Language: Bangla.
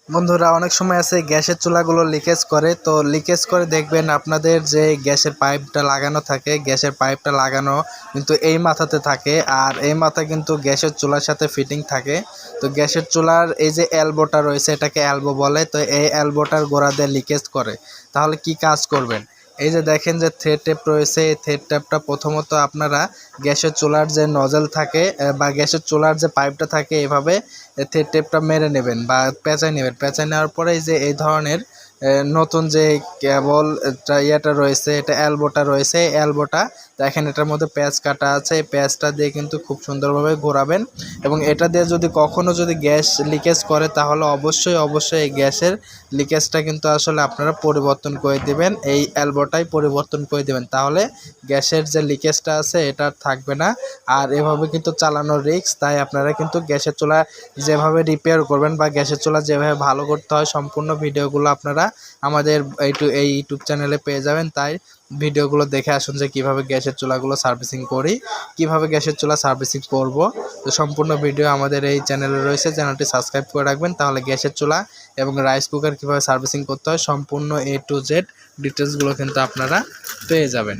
বন্ধুরা অনেক সময় আছে গ্যাসের চুলাগুলো লিকেজ করে, তো লিকেজ করে দেখবেন আপনাদের যে গ্যাসের পাইপটা লাগানো থাকে, গ্যাসের পাইপটা লাগানো কিন্তু এই মাথাতে থাকে, আর এই মাথা কিন্তু গ্যাসের চুলার সাথে ফিটিং থাকে। তো গ্যাসের চুলার এই যে এলবোটা রয়েছে, এটাকে এলবো বলে, তো এই এলবোটার গোড়া দিয়ে লিকেজ করে। তাহলে কি কাজ করবেন? এই যে দেখেন যে থ্রেড টেপ রয়েছে, এই থ্রেড টেপটা প্রথমত আপনারা গ্যাসের চুলার যে নজল থাকে বা গ্যাসের চুলার যে পাইপটা থাকে এভাবে থ্রেড টেপটা মেরে নেবেন বা পেঁচাই নেবেন। পেঁচাই নেওয়ার পরে এই যে এই ধরনের নতুন যে কেবল ইয়েটা রয়েছে, এটা এলবোটা রয়েছে, এই এলবোটা দেখেন এটার মধ্যে প্যাচ কাটা আছে, এই প্যাচটা দিয়ে কিন্তু খুব সুন্দরভাবে ঘোরাবেন। এবং এটা দিয়ে যদি কখনও যদি গ্যাস লিকেজ করে তাহলে অবশ্যই এই গ্যাসের লিকেজটা কিন্তু আসলে আপনারা পরিবর্তন করে দিবেন, এই এলবোটাই পরিবর্তন করে দিবেন, তাহলে গ্যাসের যে লিকেজটা আছে এটা আর থাকবে না। আর এভাবে কিন্তু চালানোর রিস্ক, তাই আপনারা কিন্তু গ্যাসের চুলা যেভাবে রিপেয়ার করবেন বা গ্যাসের চুলা যেভাবে ভালো করতে হয় সম্পূর্ণ ভিডিওগুলো আপনারা আমাদের এই ইউটিউব চ্যানেলে পেয়ে যাবেন। তাই ভিডিওগুলো দেখে আসুন যে কীভাবে গ্যাসের চুলাগুলো সার্ভিসিং করি, কীভাবে গ্যাসের চুলা সার্ভিসিং করব। তো সম্পূর্ণ ভিডিও আমাদের এই চ্যানেলে রয়েছে, চ্যানেলটি সাবস্ক্রাইব করে রাখবেন, তাহলে গ্যাসের চুলা এবং রাইস কুকার কীভাবে সার্ভিসিং করতে হয় সম্পূর্ণ A to Z ডিটেলসগুলো কিন্তু আপনারা পেয়ে যাবেন।